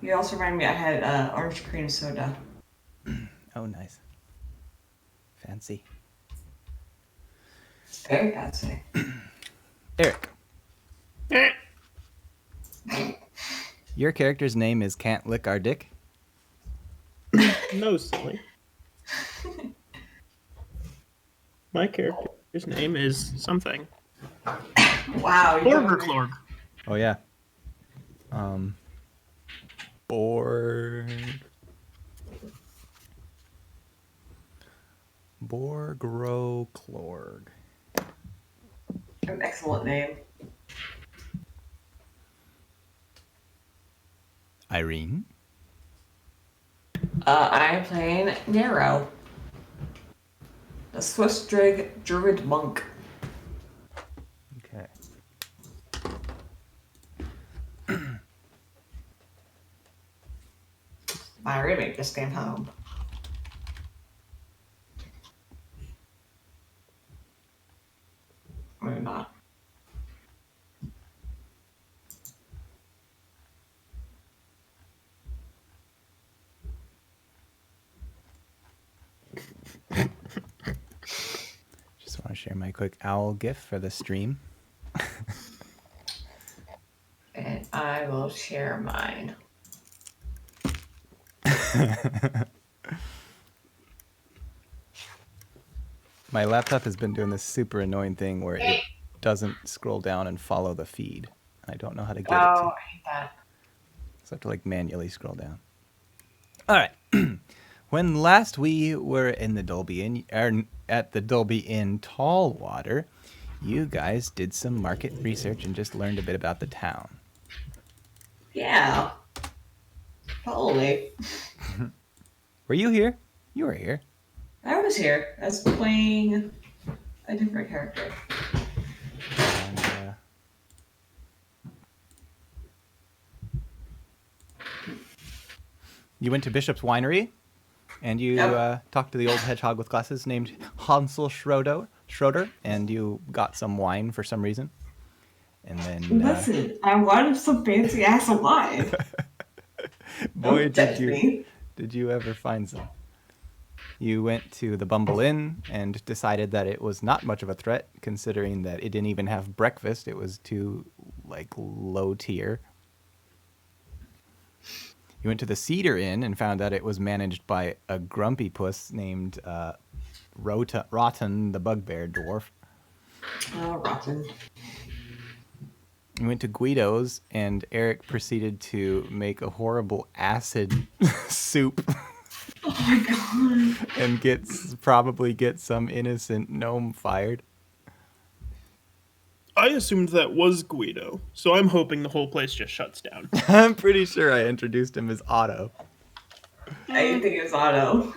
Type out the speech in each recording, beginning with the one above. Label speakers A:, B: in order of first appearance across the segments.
A: You also reminded me I had orange cream soda.
B: Oh, nice. Fancy.
A: Very fancy.
B: Eric,
C: Eh,
B: your character's name is Can't Lick Our Dick?
C: no, silly. My character's name is something.
A: Wow, you don't remember.
C: Borgerklorg.
B: Oh, yeah. Um, Borg... Borgroclorg.
A: An excellent name.
B: Irene?
A: I am playing Nero, the Swiss Druid monk.
B: Okay.
A: My roommate just came home. Or not.
B: Just want to share my quick owl gif for the stream.
A: And I will share mine.
B: My laptop has been doing this super annoying thing where it doesn't scroll down and follow the feed. I don't know how to get it to.
A: Oh, I hate that.
B: So I have to like manually scroll down. All right. When last we were in the Dolby Inn, at the Dolby Inn Tallwater, you guys did some market research and just learned a bit about the town.
A: Yeah. Totally.
B: Were you here? You were here.
A: I was here. I was playing a different character.
B: And, you went to Bishop's Winery, and you
A: Yep.
B: talked to the old hedgehog with glasses named Hansel Schroeder, and you got some wine for some reason. And then,
A: Listen, I wanted some fancy ass wine.
B: boy,
A: Don't judge me.
B: did you ever find some? You went to the Bumble Inn and decided that it was not much of a threat, considering that it didn't even have breakfast. It was too, like, low tier. You went to the Cedar Inn and found out it was managed by a grumpy puss named Rotten the Bugbear Dwarf.
A: Oh, rotten.
B: You went to Guido's, and Eric proceeded to make a horrible acid soup
A: Oh my god.
B: and probably get some innocent gnome fired.
C: I assumed that was Guido, so I'm hoping the whole place just shuts down.
B: I'm pretty sure I introduced him as Otto.
A: I didn't think it was Otto.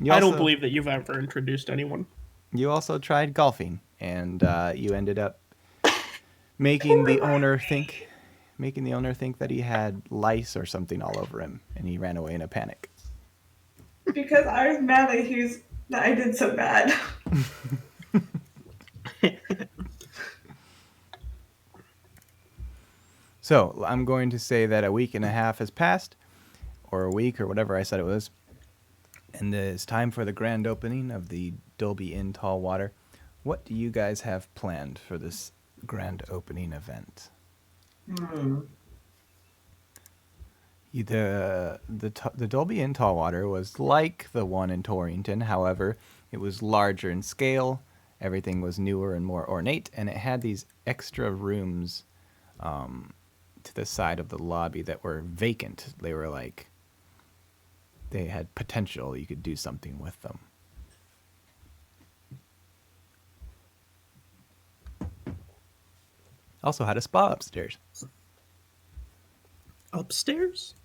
C: I don't believe that you've ever introduced anyone.
B: You also tried golfing, and you ended up making the owner think that he had lice or something all over him, and he ran away in a panic.
A: Because I was mad that I did so bad.
B: So I'm going to say that a week and a half has passed, or a week, or whatever I said it was, and it's time for the grand opening of the Dolby Inn Tallwater. What do you guys have planned for this grand opening event? The Dolby Inn Tallwater was like the one in Torrington. However, it was larger in scale. Everything was newer and more ornate, and it had these extra rooms to the side of the lobby that were vacant. They were like, they had potential. You could do something with them. Also had a spa upstairs.
C: Upstairs?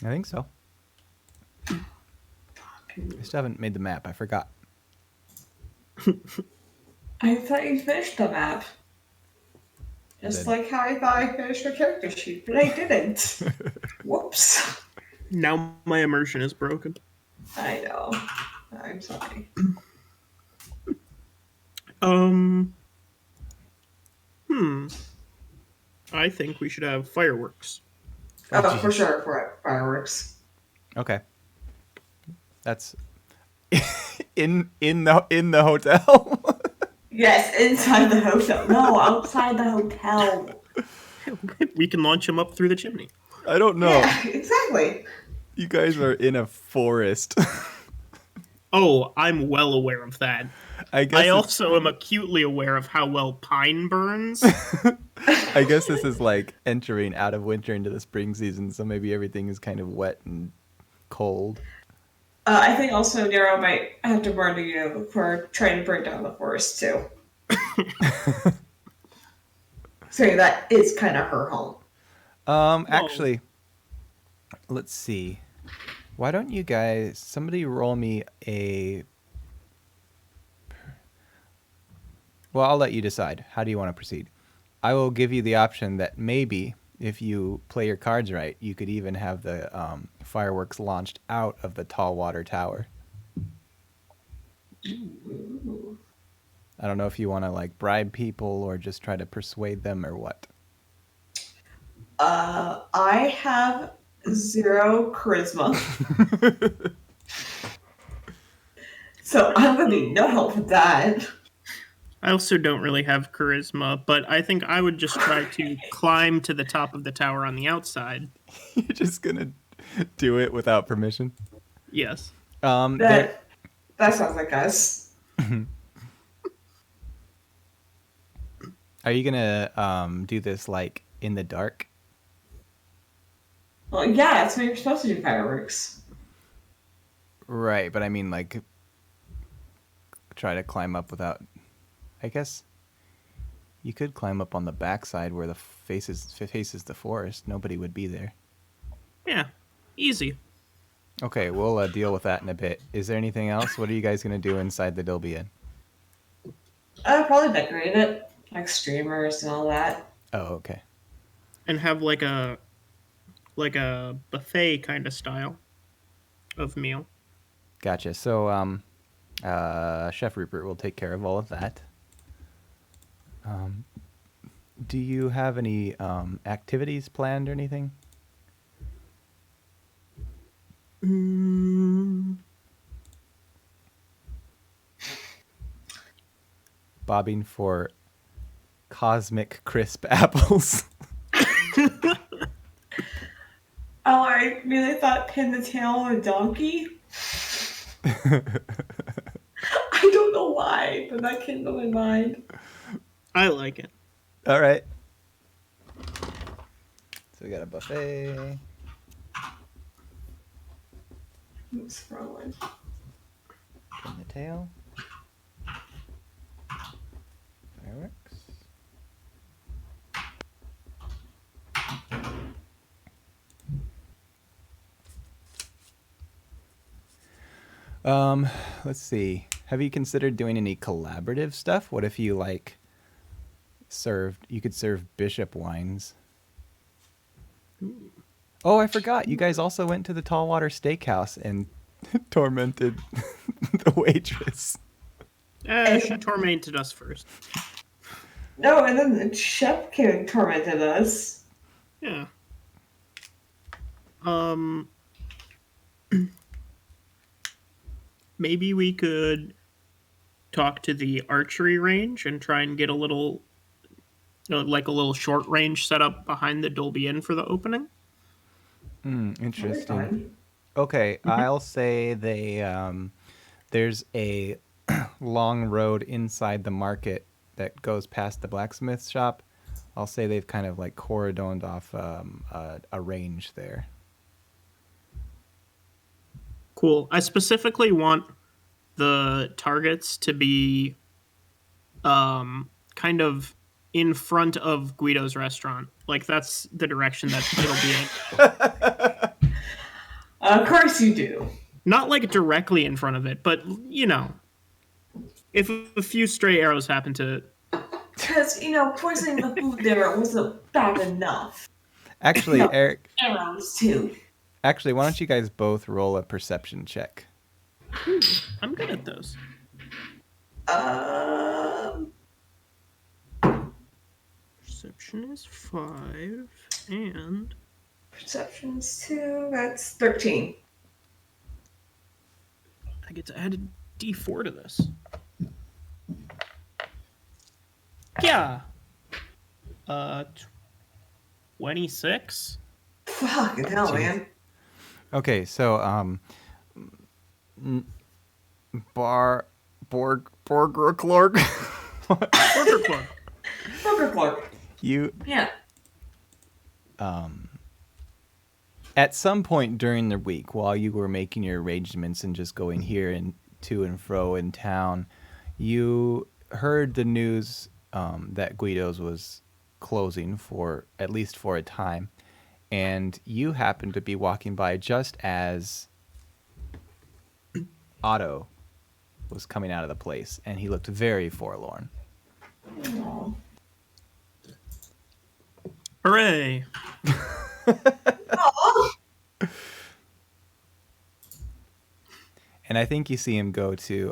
B: I think so. I still haven't made the map. I forgot.
A: I thought you finished the map. Just
B: Then-
A: like how I thought I finished the character sheet, but I didn't. Whoops.
C: Now my immersion is broken.
A: I know. I'm sorry.
C: I think we should have fireworks.
B: Oh,
A: Oh, for
B: jeez.
A: sure, for fireworks.
B: Okay, that's in the hotel.
A: Yes, inside the hotel. No, outside the hotel.
C: We can launch him up through the chimney.
B: I don't know.
A: Yeah, exactly.
B: You guys are in a forest.
C: Oh, I'm well aware of that.
B: I guess
C: I
B: it's,
C: also am acutely aware of how well pine burns.
B: I guess this is like entering out of winter into the spring season, so maybe everything is kind of wet and cold.
A: I think also Nero might have to burn to you for trying to burn down the forest too. So that is kind of her home.
C: Well,
B: Actually, let's see. Why don't you guys somebody roll me a Well, I'll let you decide. How do you want to proceed? I will give you the option that maybe if you play your cards right, you could even have the fireworks launched out of the Tallwater Tower.
A: Ooh.
B: I don't know if you want to like bribe people or just try to persuade them or what.
A: I have 0 charisma, so I'm gonna be no help with that.
C: I also don't really have charisma, but I think I would just try to climb to the top of the tower on the outside.
B: You're just gonna do it without permission.
C: Yes.
B: There.
A: That sounds like us.
B: Are you gonna do this like in the dark?
A: Well, yeah, that's when you're supposed to do fireworks.
B: Right, but I mean like try to climb up without. I guess you could climb up on the backside where the faces the forest. Nobody would be there.
C: Yeah. Easy.
B: Okay, we'll deal with that in a bit. Is there anything else? What are you guys gonna do inside the Dolby Inn?
A: I'll probably decorate it, like streamers and all that.
B: Oh, okay.
C: And have like a buffet kind of style of meal.
B: Gotcha. So, Chef Rupert will take care of all of that. Do you have any activities planned or anything?
C: Mm,
B: Bobbing for cosmic crisp apples.
A: Oh, I really thought pin the tail of a donkey. I don't know why, but that came to my mind.
C: I like it.
B: All right. So we got a buffet.
A: Oops, wrong one.
B: In the tail. Fireworks. Let's see. Have you considered doing any collaborative stuff? What if you like you could serve bishop wines? Oh, I forgot. You guys also went to the Tallwater Steakhouse and tormented the waitress.
C: She tormented us first.
A: No, and then the chef came and tormented us.
C: Yeah. Maybe we could talk to the archery range and try and get a little, like a little short range set up behind the Dolby Inn for the opening.
A: That'd be
B: Interesting.
A: fun.
B: Okay, I'll say there's a long road inside the market that goes past the blacksmith shop. I'll say they've kind of like cordoned off a range there.
C: Cool. I specifically want the targets to be kind of in front of Guido's restaurant. Like that's the direction that it'll be in.
A: Of course you do.
C: Not like directly in front of it, but if a few stray arrows happen to.
A: Because, poisoning the food there wasn't bad enough.
B: Actually,
A: No.
B: Eric.
A: Arrows, too.
B: Actually, why don't you guys both roll a perception check?
C: I'm good at those. Perception is 5, and
A: Perceptions 2. That's 13.
C: I get to add a D4 to this. Yeah. 26.
A: Fucking hell,
B: Jeez.
A: man.
B: Okay, so Borgroclorg.
C: Burger Club.
A: Broker Clark.
B: You
A: Yeah.
B: at some point during the week, while you were making your arrangements and just going here and to and fro in town, you heard the news that Guido's was closing for at least for a time, and you happened to be walking by just as Otto was coming out of the place, and he looked very forlorn.
A: Aw.
C: Hooray.
A: Aw.
B: And I think you see him go to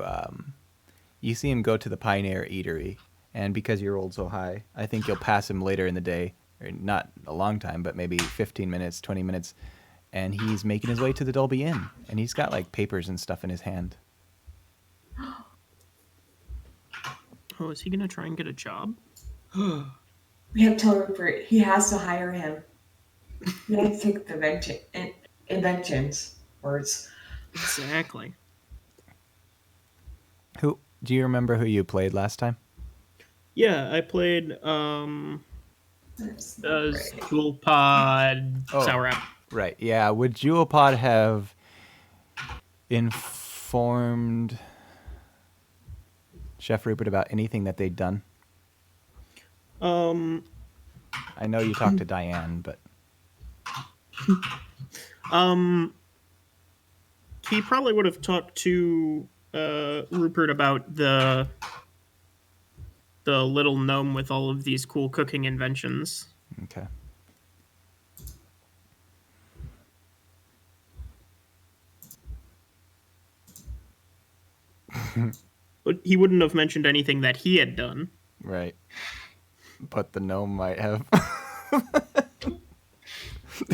B: the Pioneer Eatery, and because you rolled so high, I think you'll pass him later in the day, or not a long time, but maybe 15 minutes, 20 minutes, and he's making his way to the Dolby Inn, and he's got like papers and stuff in his hand.
C: Oh, is he going to try and get a job?
A: We have to tell Rupert he has to hire him. We have to take the inventions words.
C: Exactly.
B: Who do you remember who you played last time?
C: Yeah, I played
A: That's not right.
C: Jewel Pod
B: Oh.
C: Sour Apple.
B: Right. Yeah. Would Jewelpod have informed Chef Rupert about anything that they'd done? I know you talked to Diane, but
C: He probably would have talked to Rupert about the little gnome with all of these cool cooking inventions.
B: okay.
C: But he wouldn't have mentioned anything that he had done.
B: Right. But the gnome might have.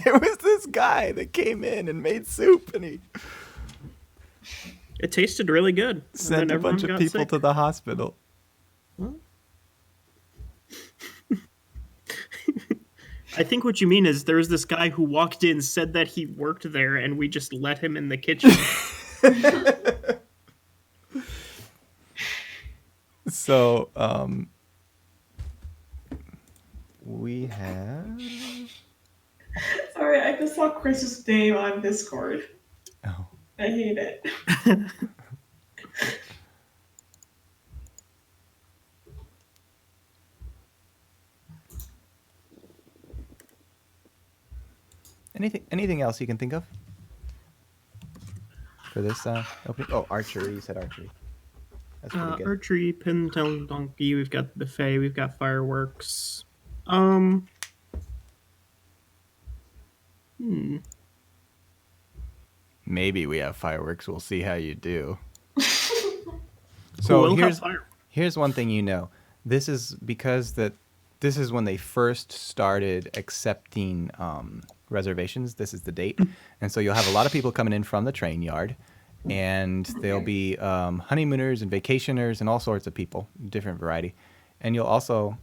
B: There was this guy that came in and made soup, and he
C: It tasted really good.
B: sent
C: And then
B: a bunch of
C: everyone got
B: people
C: sick.
B: to the hospital.
C: I think what you mean is there's this guy who walked in, said that he worked there, and we just let him in the kitchen.
B: So, we have.
A: Sorry, I just saw Chris's name on Discord.
B: Oh.
A: I hate it.
B: Anything else you can think of for this opening? Oh, archery. You said archery. That's pretty good.
C: Archery, pin, tail, donkey. We've got the buffet. We've got fireworks.
B: Maybe we have fireworks. We'll see how you do.
C: We'll have
B: here's
C: fireworks.
B: here's one thing you know. This is because this is when they first started accepting reservations. This is the date, and so you'll have a lot of people coming in from the train yard, and there'll be honeymooners and vacationers and all sorts of people, different variety, and you'll also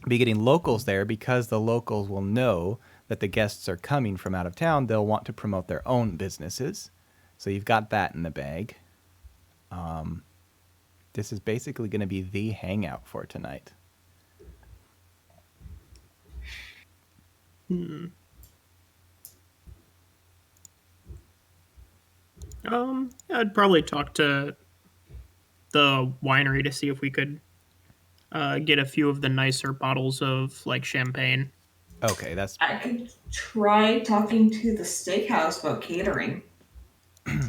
B: be getting locals there because the locals will know that the guests are coming from out of town. They'll want to promote their own businesses, so you've got that in the bag. This is basically going to be the hangout for tonight.
C: I'd probably talk to the winery to see if we could get a few of the nicer bottles of like champagne.
B: Okay, that's
A: I could try talking to the steakhouse about catering.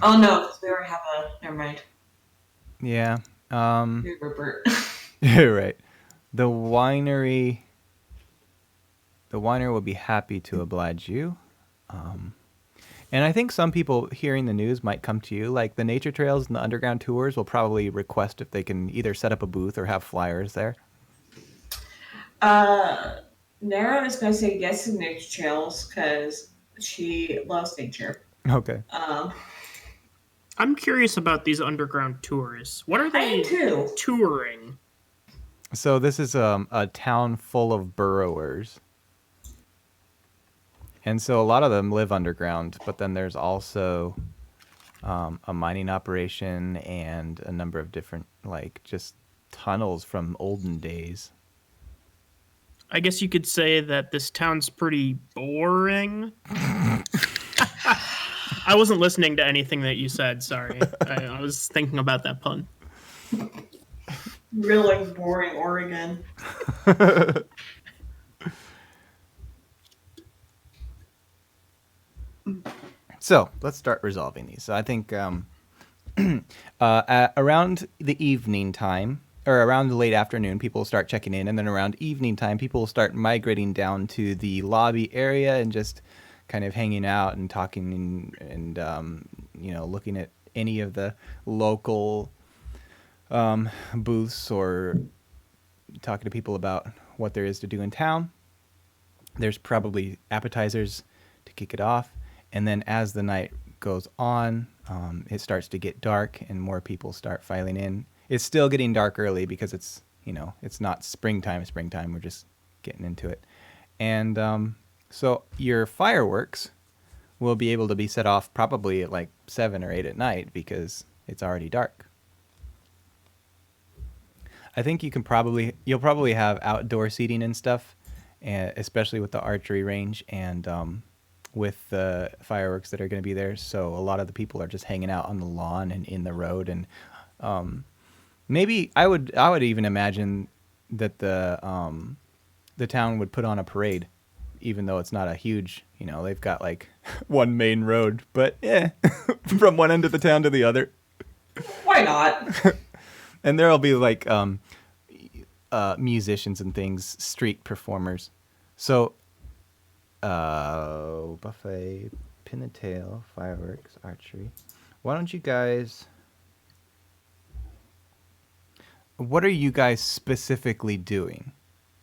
A: Oh no, because we already have a. Never mind.
B: yeah.
A: Hey, Rupert.
B: You're right. The winery will be happy to oblige you. And I think some people hearing the news might come to you. Like the nature trails and the underground tours will probably request if they can either set up a booth or have flyers there.
A: Nara is going to say yes to nature trails because She loves nature.
B: Okay.
A: Um,
C: I'm curious about these underground tours. What are
A: I am
C: they
A: too.
C: touring?
B: So this is a town full of burrowers. And so a lot of them live underground, but then there's also a mining operation and a number of different, like, just tunnels from olden days.
C: I guess you could say that this town's pretty boring. I wasn't listening to anything that you said, sorry. I was thinking about that pun.
A: Really boring Oregon.
B: So let's start resolving these. So I think around the evening time, or around the late afternoon, people will start checking in, and then around evening time, people will start migrating down to the lobby area and just kind of hanging out and talking and looking at any of the local booths or talking to people about what there is to do in town. There's probably appetizers to kick it off, and then as the night goes on, it starts to get dark and more people start filing in. It's still getting dark early because it's not springtime. We're just getting into it. And so your fireworks will be able to be set off probably at like 7 or 8 at night because it's already dark. I think you'll probably have outdoor seating and stuff, especially with the archery range and with the fireworks that are going to be there. So a lot of the people are just hanging out on the lawn and in the road, and maybe I would even imagine that the town would put on a parade, even though it's not a huge, they've got like one main road, but yeah, from one end of the town to the other.
A: Why not?
B: And there'll be like musicians and things, street performers. So, buffet, pin and tail, fireworks, archery. Why don't you guys? What are you guys specifically doing?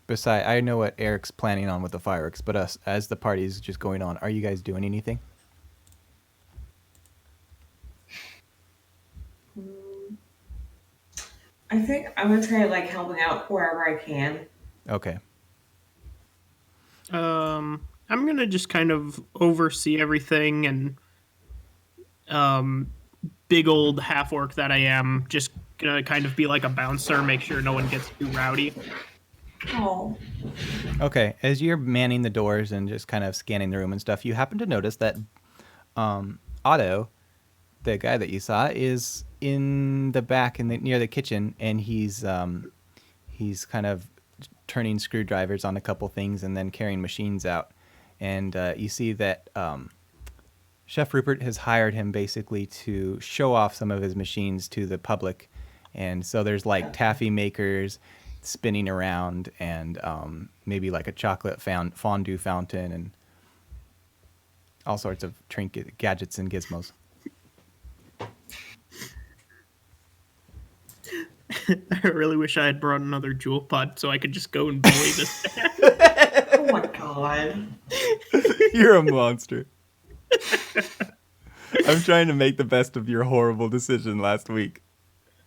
B: Besides, I know what Eric's planning on with the fireworks, but us, as the party's just going on, are you guys doing anything?
A: I think I'm gonna try like helping out wherever I can.
B: Okay.
C: I'm gonna just kind of oversee everything and big old half orc that I am, just gonna kind of be like a bouncer, make sure no one gets too rowdy.
A: Oh,
B: Okay. As you're manning the doors and just kind of scanning the room and stuff, you happen to notice that Otto, the guy that you saw, is in the back near the kitchen, and he's kind of turning screwdrivers on a couple things and then carrying machines out. And you see that Chef Rupert has hired him basically to show off some of his machines to the public. And so there's like taffy makers spinning around and maybe like a chocolate fondue fountain and all sorts of trinket gadgets and gizmos.
C: I really wish I had brought another jewel pod so I could just go and bully this man.
A: oh my god.
B: You're a monster. I'm trying to make the best of your horrible decision last week.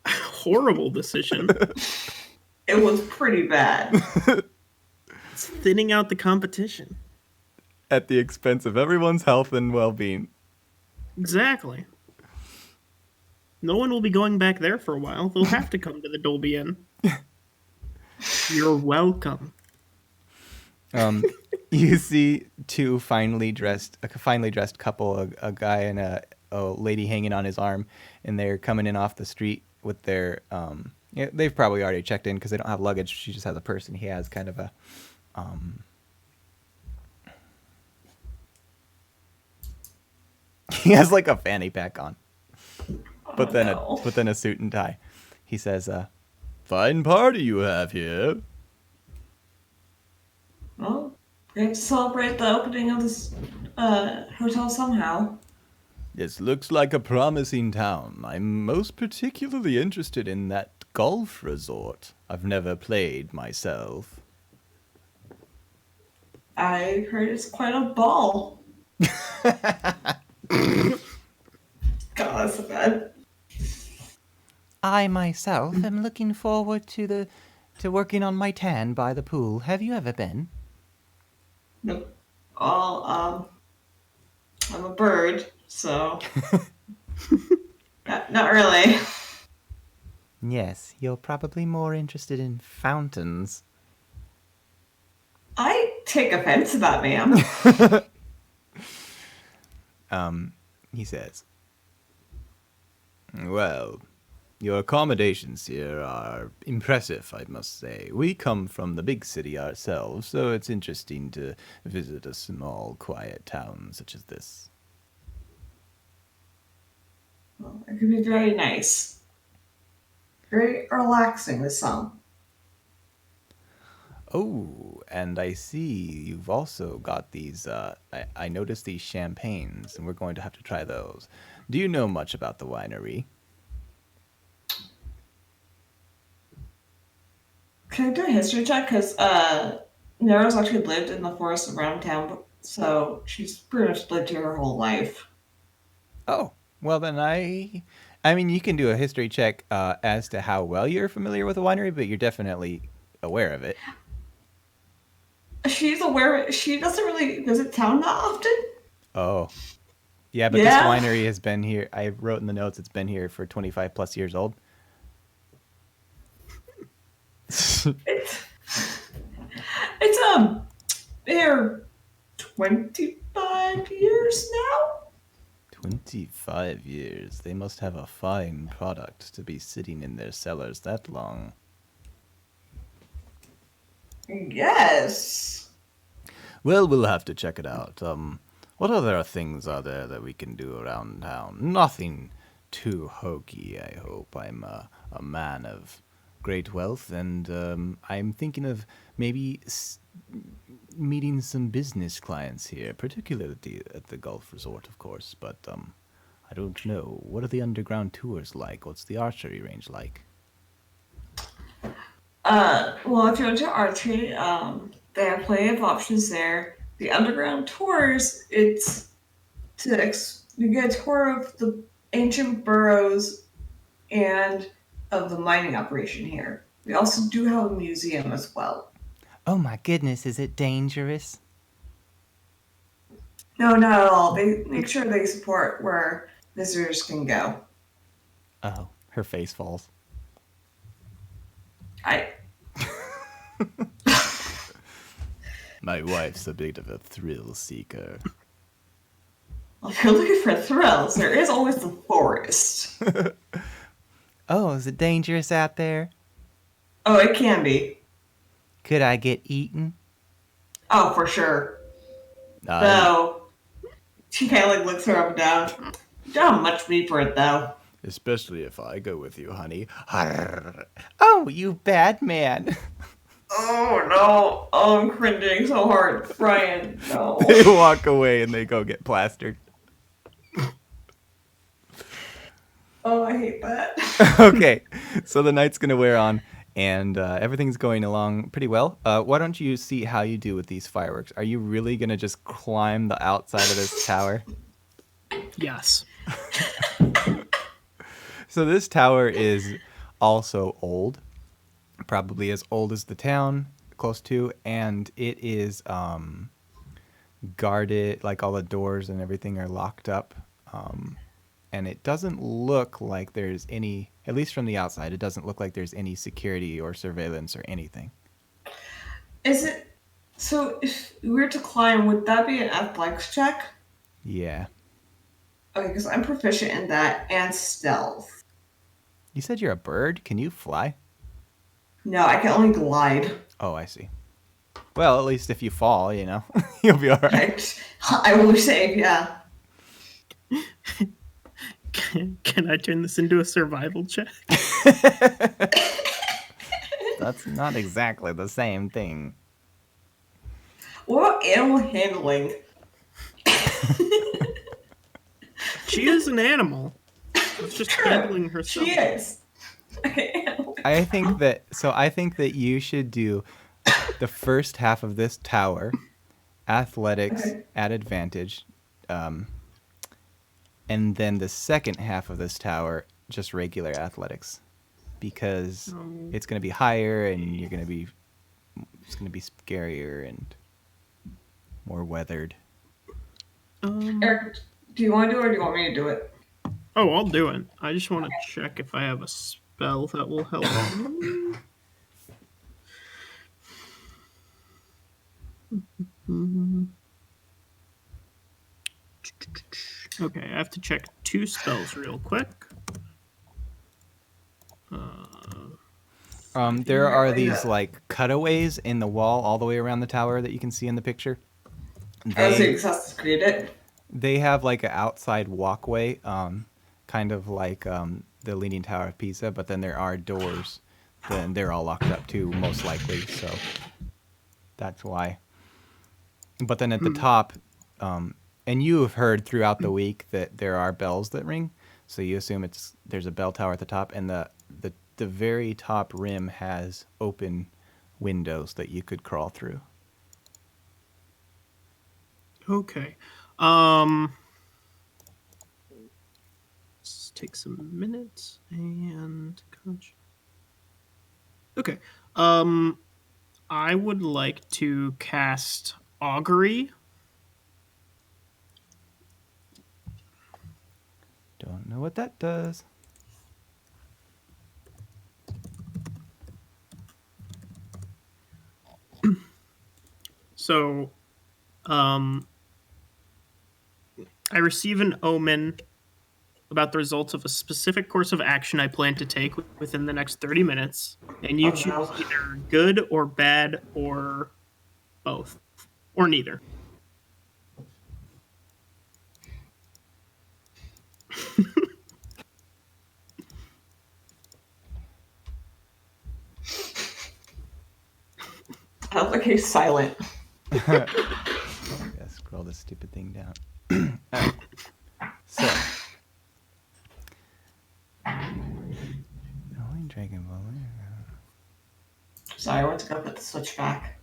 C: Horrible decision.
A: It was pretty bad.
C: It's thinning out the competition.
B: At the expense of everyone's health and well-being.
C: Exactly. No one will be going back there for a while. They'll have to come to the Dolby Inn. You're welcome.
B: You see a finely dressed couple, a guy and a lady hanging on his arm, and they're coming in off the street with their they've probably already checked in because they don't have luggage. She just has a purse, and he has kind of a he has like a fanny pack on, but then a suit and tie. He says, "Fine party you have here."
A: Well, we have to celebrate the opening of this hotel somehow.
B: This looks like a promising town. I'm most particularly interested in that golf resort. I've never played myself.
A: I heard it's quite a ball. God, that's so bad.
B: I myself am looking forward to working on my tan by the pool. Have you ever been?
A: Nope. All, I'm a bird, so not really.
B: Yes, you're probably more interested in fountains.
A: I take offense to that, ma'am.
B: He says, "Well, your accommodations here are impressive, I must say. We come from the big city ourselves, so it's interesting to visit a small, quiet town such as this."
A: Well, it could be very nice. Very relaxing, this song.
B: Oh, and I see you've also got these, I noticed these champagnes, and we're going to have to try those. Do you know much about the winery?
A: Can I do a history check? Because Nara's actually lived in the forest around town, so she's pretty much lived here her whole life.
B: Oh, well then I mean, you can do a history check as to how well you're familiar with the winery, but you're definitely aware of it.
A: She's aware. She doesn't really visit town that often.
B: Oh, yeah, but this
A: Yeah,
B: winery has been here. I wrote in the notes it's been here for 25 plus years old.
A: it's they're 25 years now.
B: 25 years. They must have a fine product to be sitting in their cellars that long.
A: Yes.
B: Well, we'll have to check it out. What other things are there that we can do around town? Nothing too hokey, I hope. I'm a man of great wealth, and I'm thinking of maybe meeting some business clients here, particularly at the golf resort, of course. But I don't know. What are the underground tours like? What's the archery range like?
A: Well, if you're into archery, they have plenty of options there. The underground tours, it's you get a tour of the ancient burrows and of the mining operation here. We also do have a museum as well.
B: Oh my goodness, is it dangerous?
A: No, not at all. They make sure they support where visitors can go.
B: Oh, her face falls.
A: I
B: My wife's a bit of a thrill seeker.
A: Well, if you're looking for thrills, there is always the forest.
B: Oh, is it dangerous out there?
A: Oh, it can be.
B: Could I get eaten?
A: Oh, for sure.
B: I
A: Though, she kind of like looks her up and down. You don't have much meat for it, though.
B: Especially if I go with you, honey. Arr. Oh, you bad man.
A: Oh, no. Oh, I'm cringing so hard. Brian, no.
B: They walk away and they go get plastered.
A: Oh, I hate that.
B: Okay, so the night's going to wear on and everything's going along pretty well. Why don't you see how you do with these fireworks? Are you really going to just climb the outside of this tower?
C: Yes.
B: So this tower is also old, probably as old as the town, close to, and it is guarded, like all the doors and everything are locked up. And it doesn't look like there's any, at least from the outside, it doesn't look like there's any security or surveillance or anything.
A: Is it. So, if we were to climb, would that be an athletics check?
B: Yeah.
A: Okay, because I'm proficient in that and stealth.
B: You said you're a bird? Can you fly?
A: No, I can only glide.
B: Oh, I see. Well, at least if you fall, you know, you'll be all right.
A: I will save, yeah.
C: Can I turn this into a survival check?
B: That's not exactly the same thing.
A: What about animal handling?
C: She is an animal. It's just handling herself.
A: She is.
B: I think that you should do the first half of this tower, athletics
A: Okay.
B: at advantage, and then the second half of this tower, just regular athletics, because it's going to be higher and it's going to be scarier and more weathered.
A: Eric, do you want to do it or do you want me to do it?
C: Oh, I'll do it. I just want to check if I have a spell that will help. Okay, I have to check 2 spells real quick.
B: There are these like cutaways in the wall all the way around the tower that you can see in the picture.
A: I was saying Assassin's Creed it.
B: They have like an outside walkway, kind of like the Leaning Tower of Pisa, but then there are doors. Then they're all locked up too, most likely. So that's why. But then at the top, and you have heard throughout the week that there are bells that ring. So you assume there's a bell tower at the top, and the very top rim has open windows that you could crawl through.
C: Okay. Let's take some minutes and okay. I would like to cast Augury.
B: Don't know what that does.
C: So, I receive an omen about the results of a specific course of action I plan to take within the next 30 minutes, and you choose either good or bad or both, or neither.
A: I don't think he's silent.
B: Yeah, scroll this stupid thing down. Right. So, Holy Dragon Ball.
A: Sorry, I went to go put the switch back.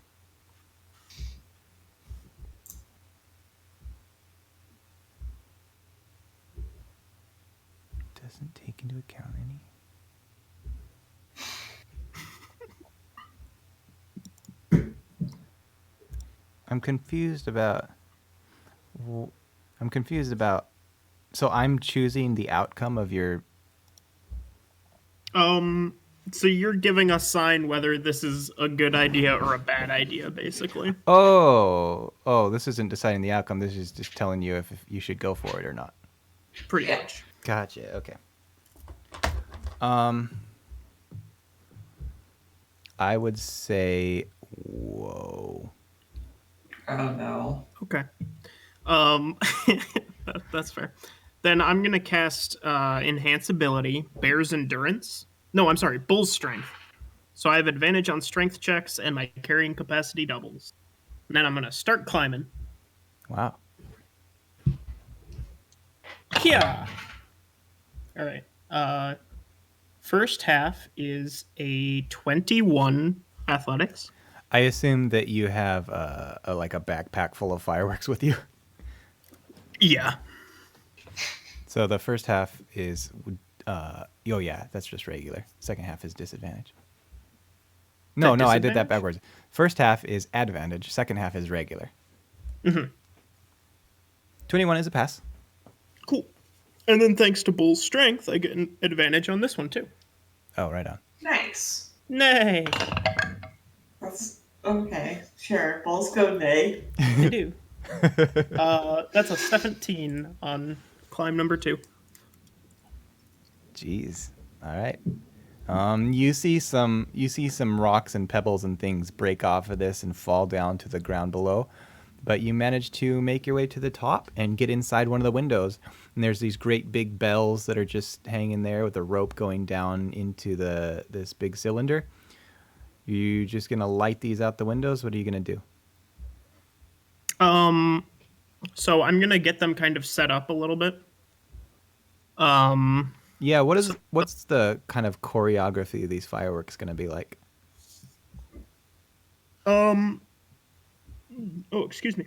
B: Doesn't take into account any. I'm confused about. So I'm choosing the outcome of your.
C: So you're giving a sign whether this is a good idea or a bad idea, basically.
B: Oh, this isn't deciding the outcome. This is just telling you if you should go for it or not.
C: Pretty much.
B: Gotcha. Okay. I would say, whoa.
A: Oh no.
C: Okay. That's fair. Then I'm gonna cast Enhance Ability, Bear's Endurance. No, I'm sorry, Bull's Strength. So I have advantage on strength checks, and my carrying capacity doubles. And then I'm gonna start climbing.
B: Wow.
C: Yeah. All right. First half is a 21 athletics.
B: I assume that you have a backpack full of fireworks with you.
C: Yeah.
B: So the first half is, that's just regular. Second half is disadvantage. No, I did that backwards. First half is advantage. Second half is regular. 21 is a pass.
C: Cool. And then thanks to Bull's strength, I get an advantage on this one too.
B: Oh, right on.
A: Nice.
C: Nay.
A: That's okay. Sure. Balls go nay.
C: I do. That's a 17 on climb number 2.
B: Jeez. All right. You see some rocks and pebbles and things break off of this and fall down to the ground below, but you manage to make your way to the top and get inside one of the windows. And there's these great big bells that are just hanging there with a rope going down into this big cylinder. You just gonna light these out the windows? What are you gonna do?
C: So I'm gonna get them kind of set up a little bit.
B: Yeah, what's the kind of choreography of these fireworks gonna be like?
C: Oh, excuse me.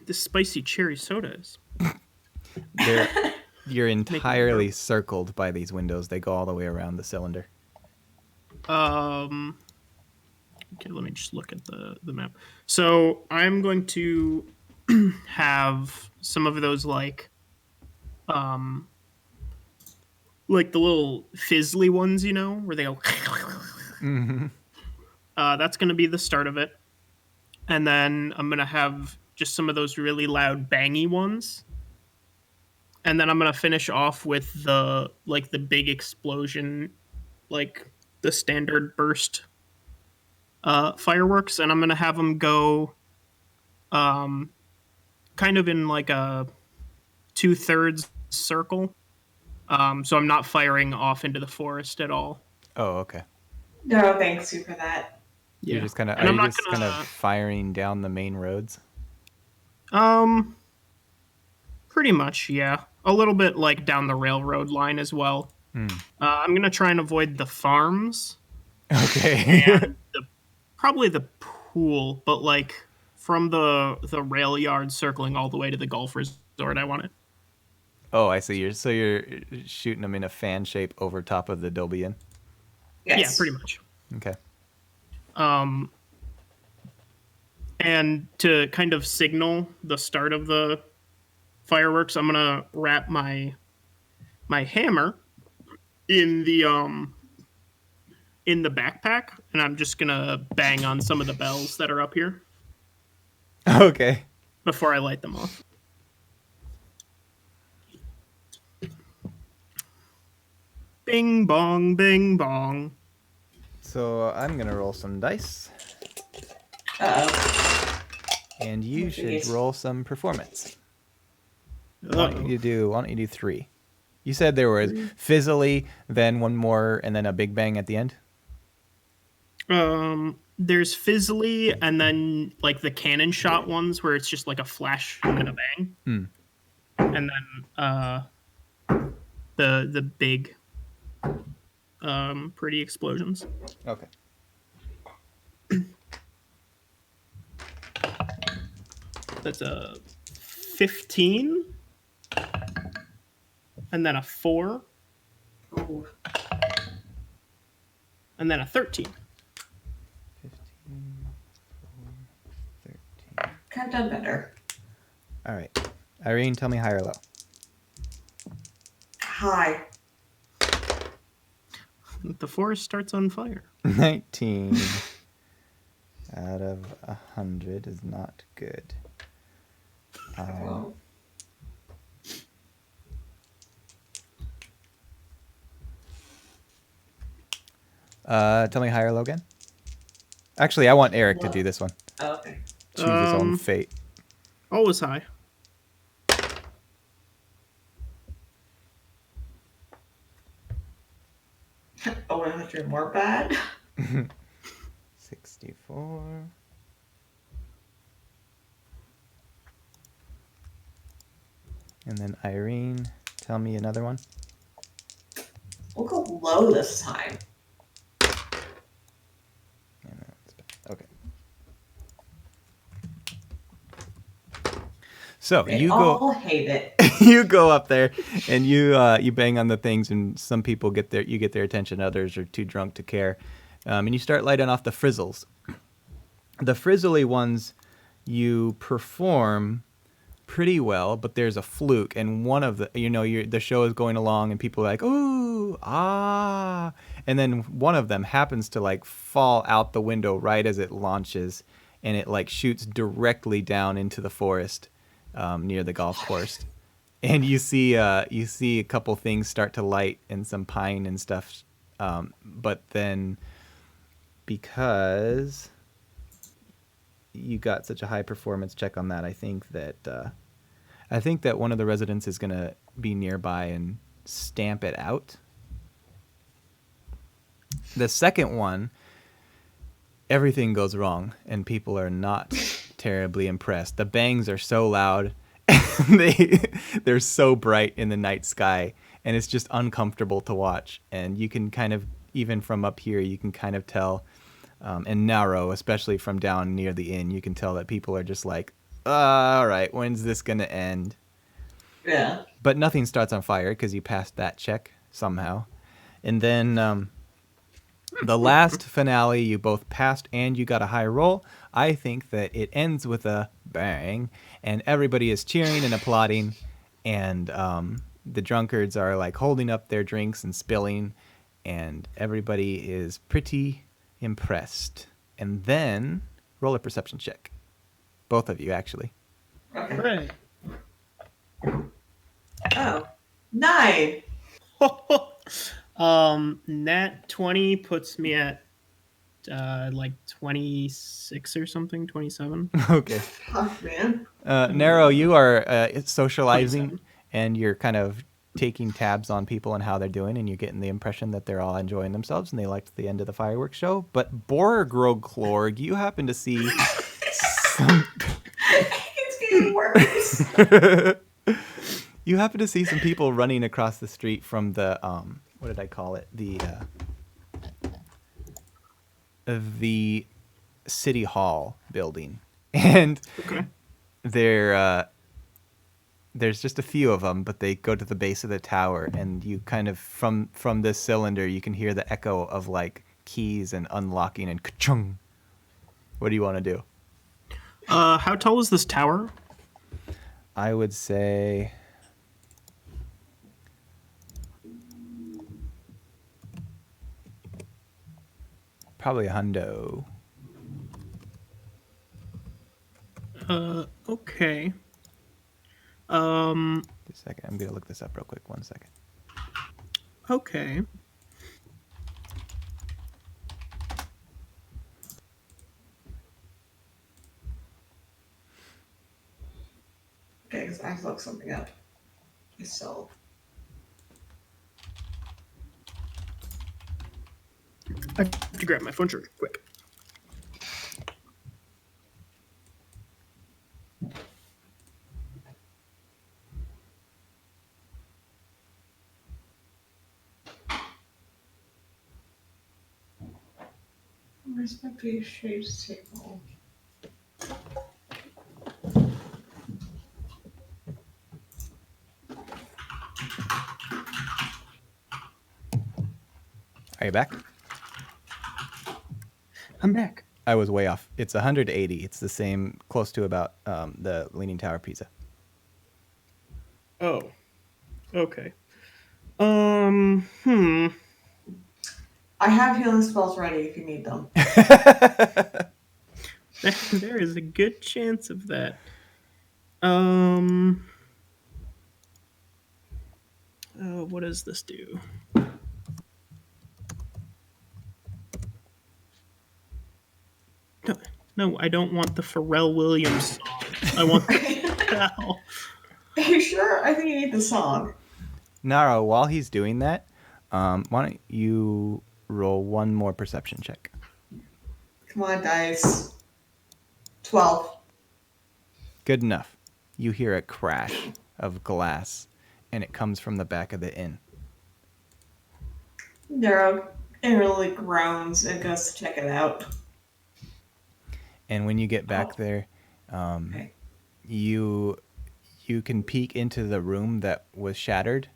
C: this spicy cherry soda is.
B: You're entirely circled by these windows. They go all the way around the cylinder.
C: Okay, let me just look at the map. So I'm going to have some of those like the little fizzly ones, where they go.
B: Mm-hmm.
C: That's going to be the start of it, and then I'm going to have just some of those really loud bangy ones, and then I'm going to finish off with the big explosion, like the standard burst fireworks, and I'm going to have them go kind of in like a 2/3 circle. So I'm not firing off into the forest at all.
B: Oh, okay.
A: No, thanks you for that.
B: You're just kind of
C: And
B: are
C: I'm
B: you
C: not
B: just kind of
C: gonna
B: firing down the main roads?
C: um pretty much, yeah. A little bit like down the railroad line as well.
B: Hmm.
C: I'm gonna try and avoid the farms
B: Okay.
C: and probably the pool, but like from the rail yard circling all the way to the golf resort. I want it.
B: Oh, I see. You're shooting them in a fan shape over top of the Dolby Inn.
A: Yes.
C: Yeah, pretty much.
B: Okay.
C: And to kind of signal the start of the fireworks, I'm gonna wrap my hammer in the backpack, and I'm just gonna bang on some of the bells that are up here
B: Okay.
C: before I light them off. Bing bong, bing bong.
B: So I'm gonna roll some dice,
A: Uh-oh.
B: and you should
A: Jeez.
B: roll some performance. Why
C: Uh-oh.
B: don't you do 3? You said there was fizzily, then one more, and then a big bang at the end.
C: There's fizzly, and then like the cannon shot ones where it's just like a flash and a bang, and then the big pretty explosions.
B: Okay.
C: That's a 15, and then a 4,
A: Ooh.
C: and then a 13.
B: 15, 4, 13.
A: Could have done better.
B: All right. Irene, tell me high or low.
A: Hi.
C: The forest starts on fire.
B: 19 out of 100 is not good.
A: Well,
B: Tell me high or low again. Actually, I want Eric to do this one.
A: okay.
B: Choose his own fate.
C: Always high.
A: Oh, 100 more bad?
B: 64. And then Irene, tell me another one.
A: We'll go low this time.
B: Okay. So
A: They
B: you
A: all
B: go,
A: hate it.
B: you go up there, and you bang on the things, and some people get their attention, others are too drunk to care, and you start lighting off the frizzles. The frizzly ones, you perform pretty well, but there's a fluke, and one of the show is going along, and people are like, ooh, ah, and then one of them happens to like fall out the window right as it launches, and it like shoots directly down into the forest near the golf course, and you see a couple things start to light and some pine and stuff, but then because you got such a high performance check on that, I think that one of the residents is going to be nearby and stamp it out. The second one, everything goes wrong, and people are not terribly impressed. The bangs are so loud, they're so bright in the night sky, and it's just uncomfortable to watch. And you can kind of, even from up here, you can kind of tell, and narrow, especially from down near the inn, you can tell that people are just like, All right, when's this gonna end?
A: Yeah.
B: But nothing starts on fire because you passed that check somehow. And then the last finale, you both passed and you got a high roll. I think that it ends with a bang, and everybody is cheering and applauding, and the drunkards are like holding up their drinks and spilling, and everybody is pretty impressed. And then roll a perception check. Both of you, actually.
A: Okay.
C: Right.
A: Oh. 9.
C: Nat 20 puts me at like 26 or something, 27.
B: Okay.
A: Oh, man.
B: Nero, you are socializing
C: 27.
B: and you're kind of taking tabs on people and how they're doing, and you're getting the impression that they're all enjoying themselves and they liked the end of the fireworks show. But Borgrogklorg, you happen to see some.
A: It's getting worse.
B: You happen to see some people running across the street from the what did I call it? The city hall building, and
C: Okay.
B: there's just a few of them, but they go to the base of the tower, and you kind of from this cylinder you can hear the echo of like keys and unlocking and ka-chung. What do you want to do?
C: How tall is this tower?
B: I would say probably a hundo.
C: Okay.
B: Just a second, I'm gonna look this up real quick. 1 second.
C: Okay.
A: Okay, because I have to look something up. So.
C: I have to grab my phone charger quick.
A: Where's my base shapes table?
B: Are you back?
C: I'm back.
B: I was way off. It's 180. It's the same, close to about the Leaning Tower Pisa.
C: Oh. Okay. Hmm.
A: I have healing spells ready if you need them.
C: There is a good chance of that. What does this do? No, I don't want the Pharrell Williams song. I want the bell.
A: Are you sure? I think you need the song.
B: Naro, while he's doing that, why don't you roll one more perception check?
A: Come on, dice. 12.
B: Good enough. You hear a crash of glass, and it comes from the back of the inn.
A: Nero inwardly groans and goes to check it out.
B: And when you get back there,
A: Okay.
B: you can peek into the room that was shattered.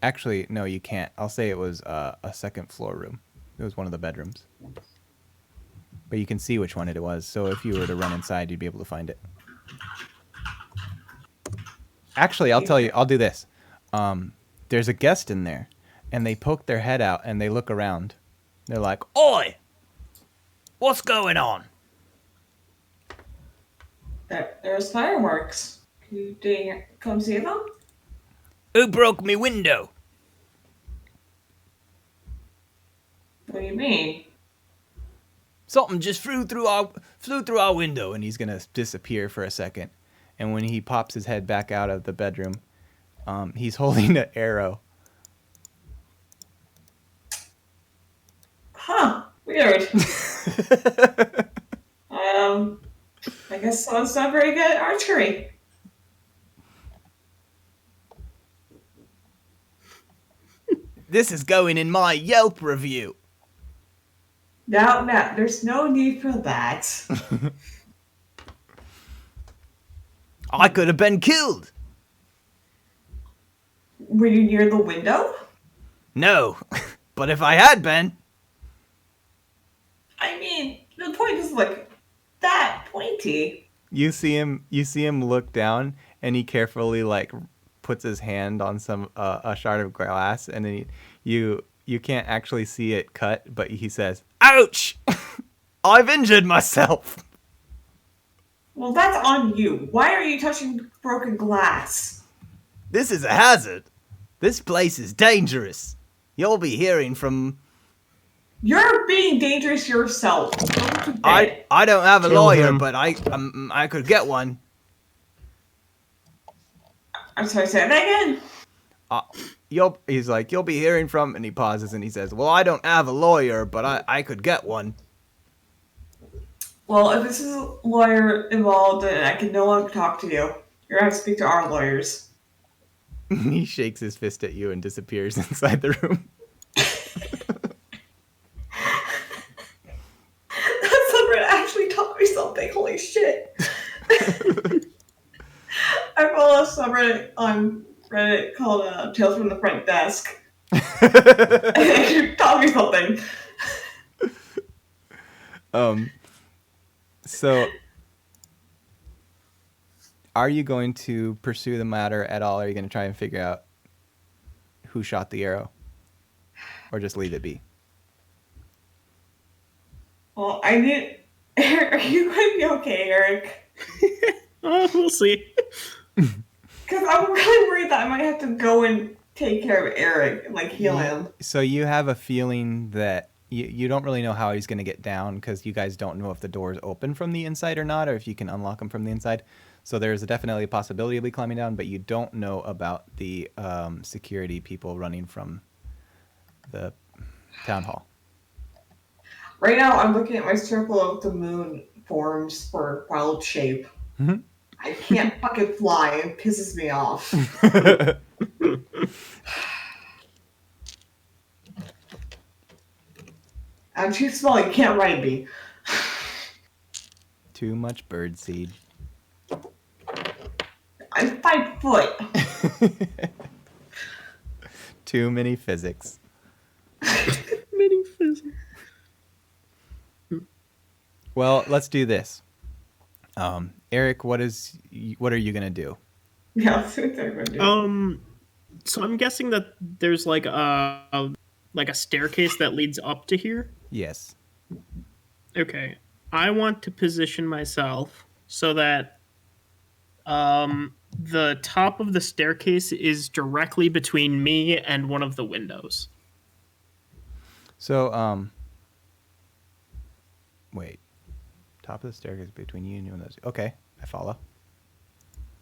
B: Actually, no, you can't. I'll say it was a second floor room. It was one of the bedrooms. But you can see which one it was, so if you were to run inside, you'd be able to find it. Actually, I'll tell you, I'll do this. There's a guest in there, and they poke their head out, and they look around. They're like, "Oi! What's going on?"
A: There's fireworks. Did you come see them?
B: "Who broke me window?"
A: What do you mean?
B: "Something just flew through our window," and he's gonna disappear for a second. And when he pops his head back out of the bedroom, he's holding an arrow.
A: Huh. Weird. I guess someone's not very good at archery.
B: "This is going in my Yelp review."
A: No, there's no need for that.
B: I could have been killed.
A: Were you near the window?
B: No, but if I had been,
A: I mean, the point is like that pointy.
B: you see him look down, and he carefully like puts his hand on some a shard of glass, and then you can't actually see it cut, but he says, "Ouch! I've injured myself."
A: Well, that's on you. Why are you touching broken glass?
B: This is a hazard. This place is dangerous. You'll be hearing from.
A: You're being dangerous yourself. Go to bed.
B: I don't have a
C: Kill
B: lawyer,
C: him.
B: but I could get one.
A: I'm sorry, say that again.
B: He's like, you'll be hearing from, and he pauses and he says, well, I don't have a lawyer, but I could get one.
A: Well, if this is a lawyer involved and I can no longer talk to you, you're gonna have to speak to our lawyers.
B: He shakes his fist at you and disappears inside the room.
A: That summer actually taught me something. Holy shit. I follow a subreddit on Reddit called Tales from the Front Desk. And it taught me something.
B: So are you going to pursue the matter at all? Or are you going to try and figure out who shot the arrow? Or just leave it be?
A: Well, I need... Are you going to be okay, Eric?
C: We'll see.
A: Because I'm really worried that I might have to go and take care of Eric and, like, heal him.
B: So you have a feeling that you don't really know how he's going to get down because you guys don't know if the door is open from the inside or not, or if you can unlock them from the inside. So there's definitely a possibility of you climbing down, but you don't know about the security people running from the town hall.
A: Right now, I'm looking at my circle of the moon forms for wild shape.
B: Mhm.
A: I can't fucking fly. It pisses me off. I'm too small. You can't ride me.
B: Too much birdseed.
A: I'm 5 foot.
B: Too many physics.
C: Mini physics.
B: Well, let's do this. Eric, what are you gonna do?
A: Yeah, that's what they're going to do.
C: So I'm guessing that there's like a staircase that leads up to here.
B: Yes.
C: Okay. I want to position myself so that the top of the staircase is directly between me and one of the windows.
B: So, wait. Top of the staircase between you and one of those. Okay, I follow.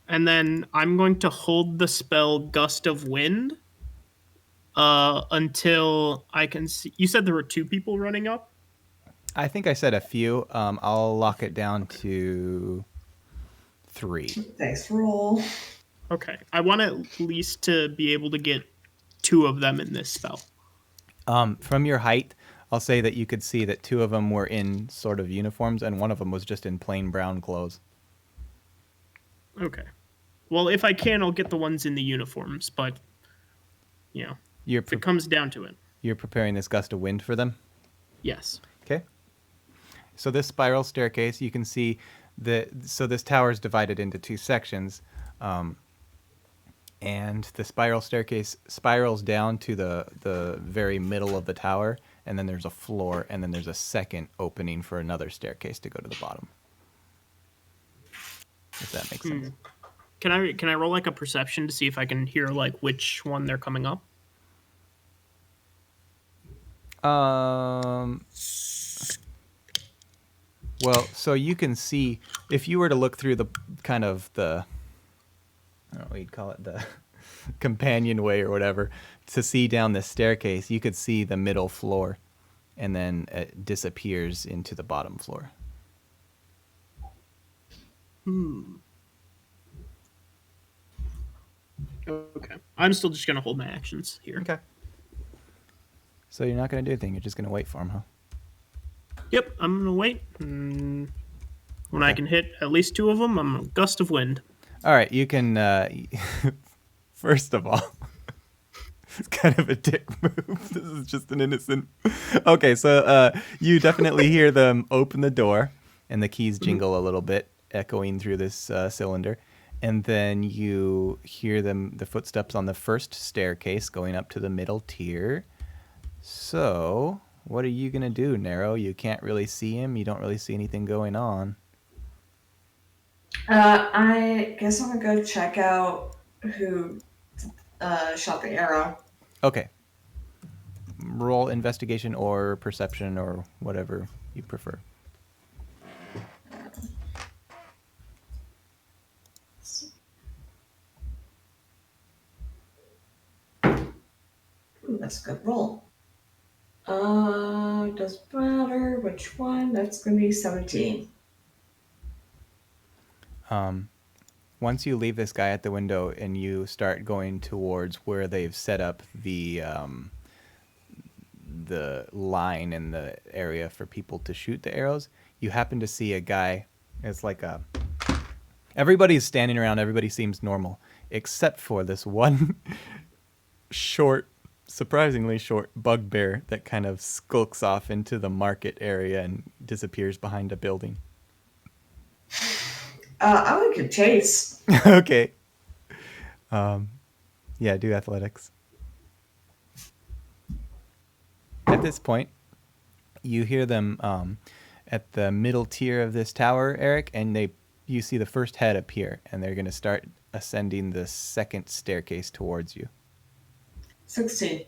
C: And then I'm going to hold the spell Gust of Wind until I can see. You said there were 2 people running up?
B: I think I said a few. I'll lock it down to 3.
A: Thanks, roll.
C: Okay. I want at least to be able to get 2 of them in this spell.
B: From your height, I'll say that you could see that 2 of them were in sort of uniforms, and one of them was just in plain brown clothes.
C: Okay. Well, if I can, I'll get the ones in the uniforms, but, you know, if it comes down to it.
B: You're preparing this gust of wind for them?
C: Yes.
B: Okay. So this spiral staircase, you can see so this tower is divided into 2 sections, and the spiral staircase spirals down to the very middle of the tower, and then there's a floor, and then there's a second opening for another staircase to go to the bottom. If that makes sense.
C: Can I roll like a perception to see if I can hear like which one they're coming up?
B: Well, so you can see if you were to look through the kind of the, I don't know what you'd call it, the companionway or whatever, to see down this staircase, you could see the middle floor, and then it disappears into the bottom floor.
C: Okay. I'm still just gonna hold my actions here.
B: Okay. So you're not going to do anything. You're just going to wait for him, huh?
C: Yep, I'm gonna wait. When I can hit at least 2 of them, I'm a gust of wind.
B: All right, you can. First of all, it's kind of a dick move. This is just an innocent. Okay, so you definitely hear them open the door, and the keys jingle a little bit, echoing through this cylinder, and then you hear the footsteps on the first staircase going up to the middle tier. So, what are you gonna do, Nero? You can't really see him. You don't really see anything going on.
A: I guess I'm gonna go check out who shot the arrow.
B: Okay. Roll investigation or perception or whatever you prefer.
A: That's a good roll. Doesn't matter which one. That's gonna be 17.
B: Once you leave this guy at the window and you start going towards where they've set up the line in the area for people to shoot the arrows, you happen to see a guy. It's like a everybody's standing around. Everybody seems normal except for this one short, surprisingly short bugbear that kind of skulks off into the market area and disappears behind a building.
A: I would give chase.
B: Okay. Yeah, do athletics. At this point, you hear them at the middle tier of this tower, Eric, and you see the first head appear, and they're going to start ascending the second staircase towards you.
A: 16.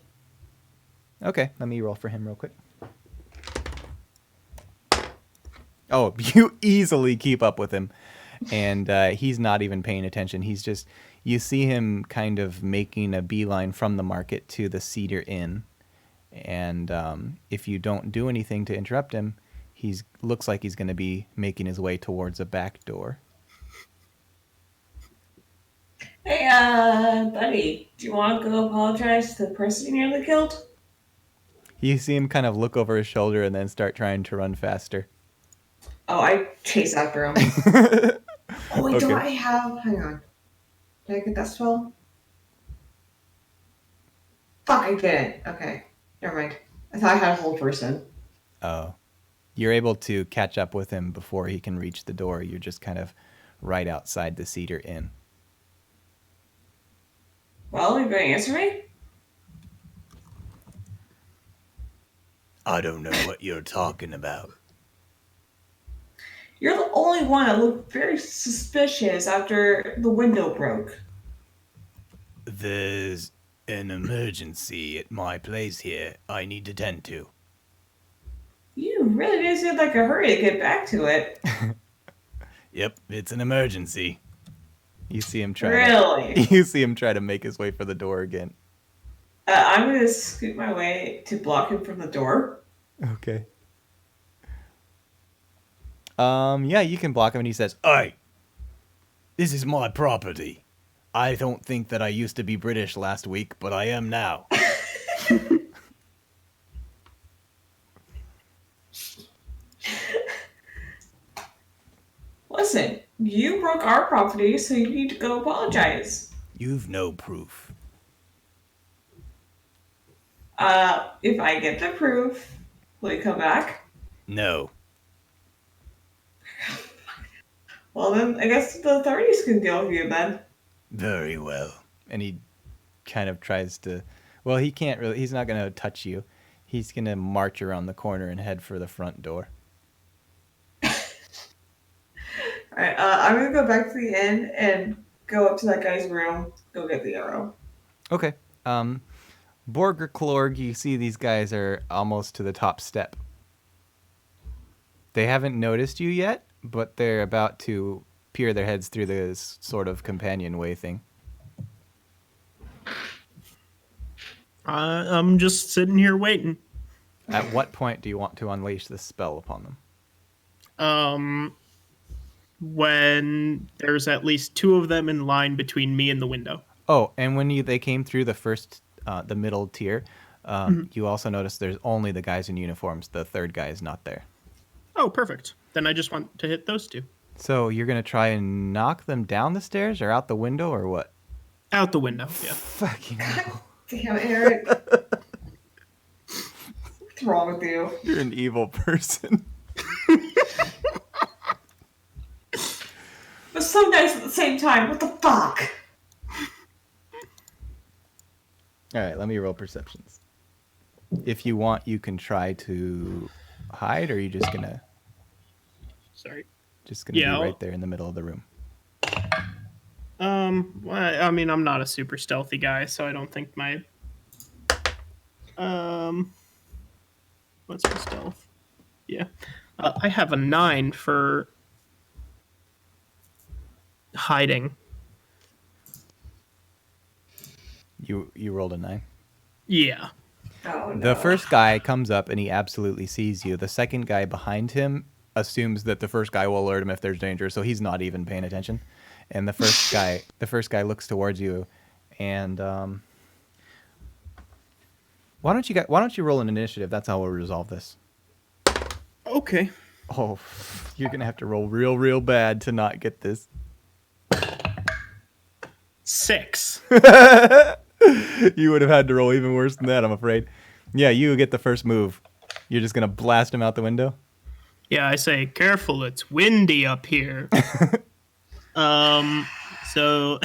B: Okay, let me roll for him real quick. Oh, you easily keep up with him, and he's not even paying attention. You see him kind of making a beeline from the market to the Cedar Inn, and if you don't do anything to interrupt him, looks like he's going to be making his way towards a back door.
A: Hey, buddy, do you want to go apologize to the person you nearly killed?
B: You see him kind of look over his shoulder and then start trying to run faster.
A: Oh, I chase after him. Oh, wait, do I have... Hang on. Did I get that spell? Fuck, I didn't. Okay, never mind. I thought I had a whole person.
B: Oh. You're able to catch up with him before he can reach the door. You're just kind of right outside the Cedar Inn.
A: Well, you going to answer me?
B: I don't know what you're talking about.
A: You're the only one that looked very suspicious after the window broke.
B: There's an emergency at my place here I need to tend to.
A: You really did seem like a hurry to get back to it.
B: Yep, it's an emergency. You see him try.
A: Really?
B: You see him try to make his way for the door again.
A: I'm going to scoot my way to block him from the door.
B: Okay. Yeah, you can block him, and he says, "Hey, this is my property. I don't think that I used to be British last week, but I am now."
A: Listen, you broke our property, so you need to go apologize.
B: You've no proof.
A: If I get the proof, will you come back?
B: No.
A: Well, then I guess the authorities can deal with you then.
B: Very well. And he kind of tries to... Well, he can't really... He's not going to touch you. He's going to march around the corner and head for the front door.
A: Alright, I'm gonna go back to the inn and go up to that guy's room, go get the arrow.
B: Okay. Borger Klorg, you see these guys are almost to the top step. They haven't noticed you yet, but they're about to peer their heads through this sort of companionway thing.
C: I'm just sitting here waiting.
B: At what point do you want to unleash this spell upon them?
C: When there's at least two of them in line between me and the window.
B: Oh, and when they came through the middle tier, you also noticed there's only the guys in uniforms. The third guy is not there.
C: Oh, perfect. Then I just want to hit those two.
B: So you're going to try and knock them down the stairs or out the window or what?
C: Out the window, yeah.
B: Fucking hell.
A: Damn, Eric. What's wrong with you?
B: You're an evil person.
A: But so nice at the same time. What the fuck?
B: All right, let me roll perceptions. If you want, you can try to hide, or are you just gonna
C: Sorry.
B: be
C: Yeah,
B: right there in the middle of the room?
C: I mean, I'm not a super stealthy guy, so I don't think my what's my stealth? Yeah, I have a 9 for hiding.
B: You rolled a 9.
C: Yeah.
A: Oh, no.
B: The first guy comes up and he absolutely sees you. The second guy behind him assumes that the first guy will alert him if there's danger, so he's not even paying attention. And the first guy looks towards you, and why don't you roll an initiative? That's how we'll resolve this.
C: Okay.
B: Oh, you're gonna have to roll real bad to not get this.
C: 6.
B: You would have had to roll even worse than that, I'm afraid. Yeah, you get the first move. You're just gonna blast him out the window.
C: Yeah, I say, careful, it's windy up here. So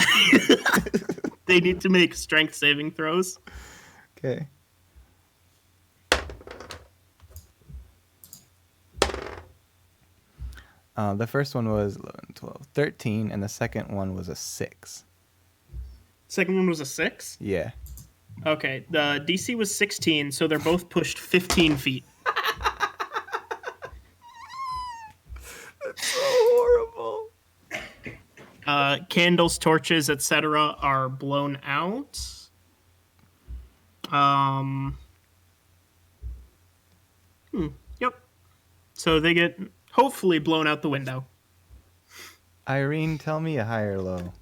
C: they need to make strength saving throws.
B: Okay. The first one was 11, 12, 13, and the second one was a 6.
C: Second one was a 6?
B: Yeah.
C: Okay, the DC was 16, so they're both pushed 15 feet.
B: That's so horrible.
C: Candles, torches, etc. are blown out. Yep. So they get hopefully blown out the window.
B: Irene, tell me a high or low.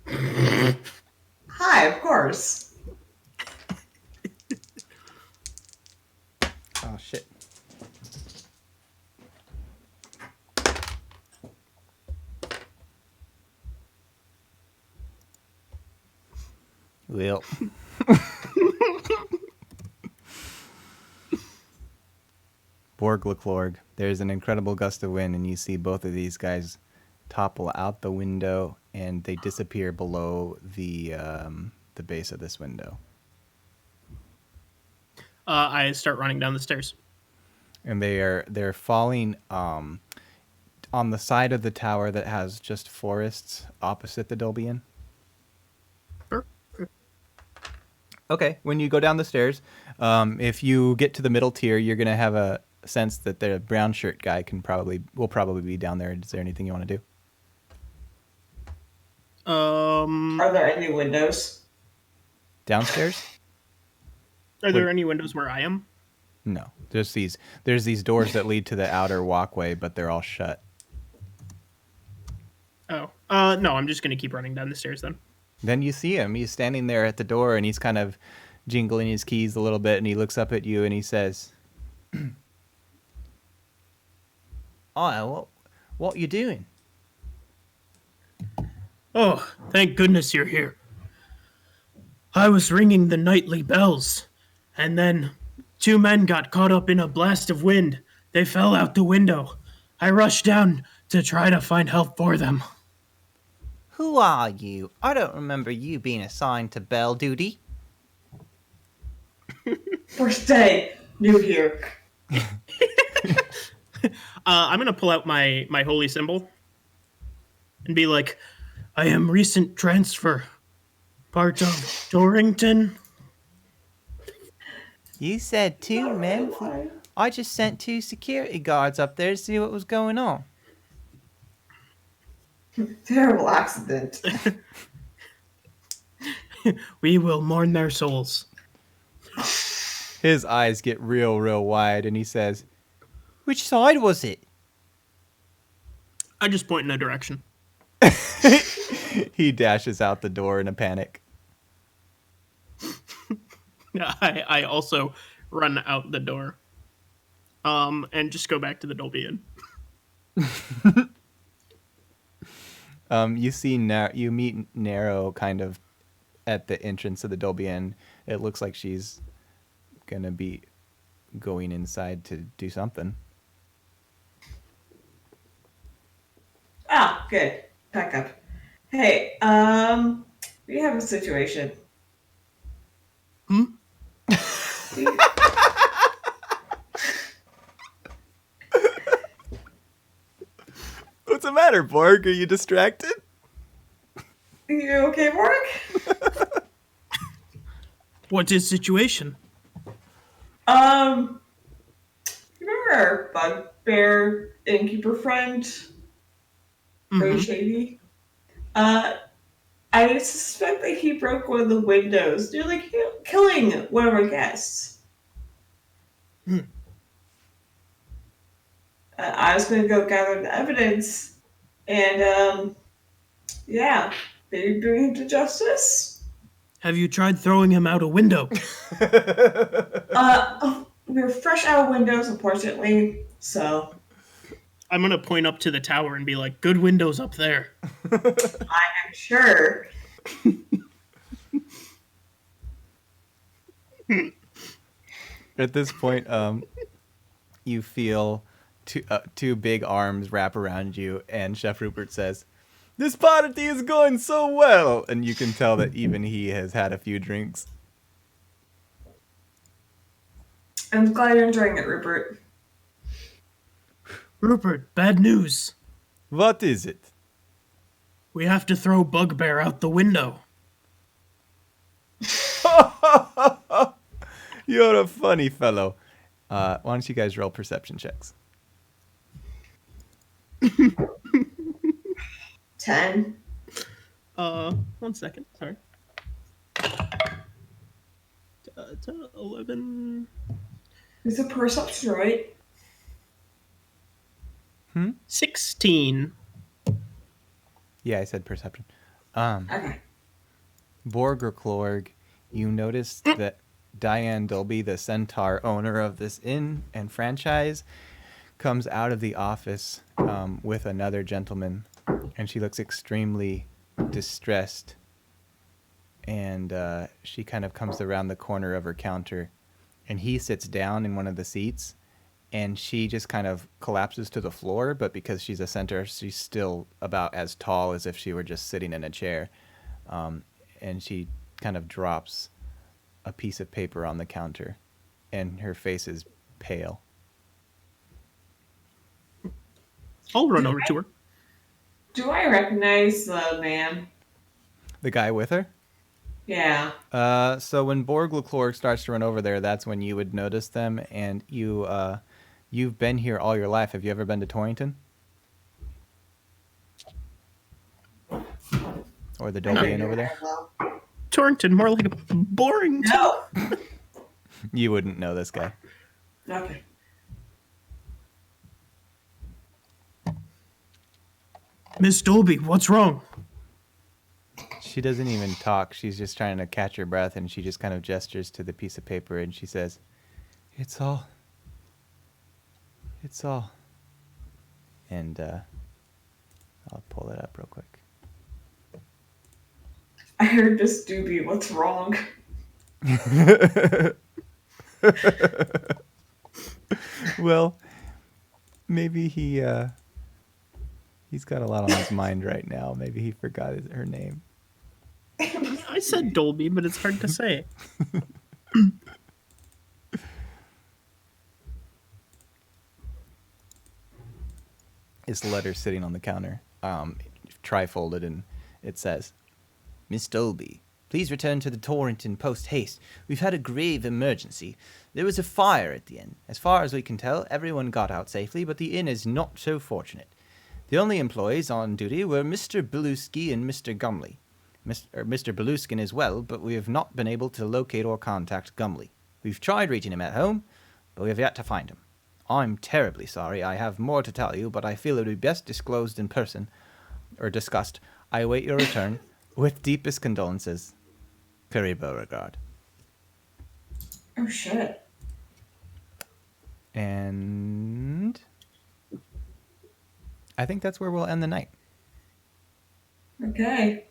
A: Hi, of course.
B: Oh, shit. Well. Borglaclorg. There's an incredible gust of wind, and you see both of these guys topple out the window, and they disappear below the base of this window.
C: I start running down the stairs.
B: And they're falling on the side of the tower that has just forests opposite the Dolby Inn.
C: Sure.
B: Okay, when you go down the stairs, if you get to the middle tier, you're gonna have a sense that the brown shirt guy will probably be down there. Is there anything you want to do?
A: Are there any windows?
B: Downstairs?
C: Are there any windows where I am?
B: No. There's these doors that lead to the outer walkway, but they're all shut.
C: Oh. No, I'm just gonna keep running down the stairs then.
B: Then you see him. He's standing there at the door, and he's kind of jingling his keys a little bit, and he looks up at you, and he says, "Oh, what you doing?"
C: Oh, thank goodness you're here. I was ringing the nightly bells, and then 2 men got caught up in a blast of wind. They fell out the window. I rushed down to try to find help for them.
B: Who are you? I don't remember you being assigned to bell duty.
A: First day, new here.
C: I'm gonna pull out my holy symbol and be like, I am recent transfer, part of Dorrington.
B: You said 2 men? I just sent 2 security guards up there to see what was going on.
A: Terrible accident.
C: We will mourn their souls.
B: His eyes get real wide, and he says, "Which side was it?"
C: I just point in a direction.
B: He dashes out the door in a panic.
C: I also run out the door. And just go back to the Dolby Inn.
B: You meet Narrow kind of at the entrance of the Dolby Inn. It looks like she's gonna be going inside to do something.
A: Ah, good. Back up. Hey, we have a situation.
C: Hmm?
A: You,
B: What's the matter, Borg? Are you distracted?
A: you okay, Mark?
C: What's his situation?
A: Um, you remember our bugbear innkeeper friend, Ray
C: Mm-hmm.
A: Shady? Uh, I suspect that he broke one of the windows, nearly killing one of our guests.
C: Hmm.
A: I was going to go gather the evidence, and yeah, maybe bring him to justice.
C: Have you tried throwing him out a window?
A: We're fresh out of windows, unfortunately, so
C: I'm gonna point up to the tower and be like, "Good windows up there."
A: I'm sure.
B: At this point, you feel two big arms wrap around you, and Chef Rupert says, "This party is going so well," and you can tell that even he has had a few drinks.
A: I'm glad you're enjoying it, Rupert.
C: Rupert, bad news.
B: What is it?
C: We have to throw Bugbear out the window.
B: You're a funny fellow. Why don't you guys roll perception checks?
A: 10.
C: 1 second. Sorry. 10, 11,
A: It's a perception, right?
C: 16.
B: Yeah, I said perception. Um,
A: Okay.
B: Borg or Klorg, you notice that Diane Dolby, the centaur owner of this inn and franchise, comes out of the office with another gentleman, and she looks extremely distressed. And she kind of comes around the corner of her counter, and he sits down in one of the seats, and she just kind of collapses to the floor. But because she's a centaur, she's still about as tall as if she were just sitting in a chair. And she kind of drops a piece of paper on the counter, and her face is pale.
C: I'll run over to her.
A: Do I recognize the man?
B: The guy with her?
A: Yeah.
B: So when Borg Leclerc starts to run over there, that's when you would notice them, and you've been here all your life. Have you ever been to Torrington? Or the Dolby Inn over there?
C: Torrington, more like a boring.
A: No.
B: You wouldn't know this guy.
A: Okay.
C: Miss Dolby, what's wrong?
B: She doesn't even talk. She's just trying to catch her breath, and she just kind of gestures to the piece of paper, and she says, It's all. And I'll pull it up real quick.
A: I heard Miss Doobie. What's wrong?
B: Well, maybe he's got a lot on his mind right now. Maybe he forgot her name.
C: I said Dolby, but it's hard to say.
B: This letter sitting on the counter, tri-folded, and it says, Miss Dolby, please return to the Torrington post-haste. We've had a grave emergency. There was a fire at the inn. As far as we can tell, everyone got out safely, but the inn is not so fortunate. The only employees on duty were Mr. Belusky and Mr. Gumley. Mr. Beluskin is well, but we have not been able to locate or contact Gumley. We've tried reaching him at home, but we have yet to find him. I'm terribly sorry. I have more to tell you, but I feel it would be best disclosed in person, or discussed. I await your return. With deepest condolences, Curry Beauregard.
A: Oh, shit.
B: And I think that's where we'll end the night.
A: Okay.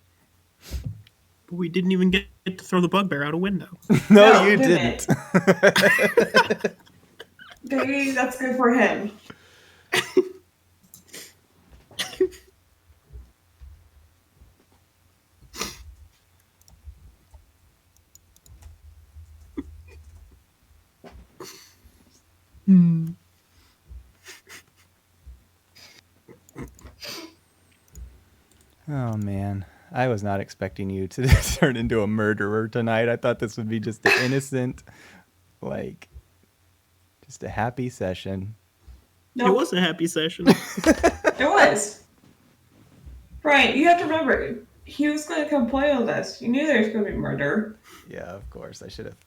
C: But we didn't even get to throw the bugbear out a window.
B: No,
A: No,
B: you
A: didn't.
B: didn't.
A: Maybe that's good for him.
B: Oh man, I was not expecting you to turn into a murderer tonight. I thought this would be just an innocent, like, just a happy session.
A: Nope.
C: It was a happy session.
A: It was. Brian, you have to remember, he was going to come play with us. You knew there was going to be murder.
B: Yeah, of course. I should have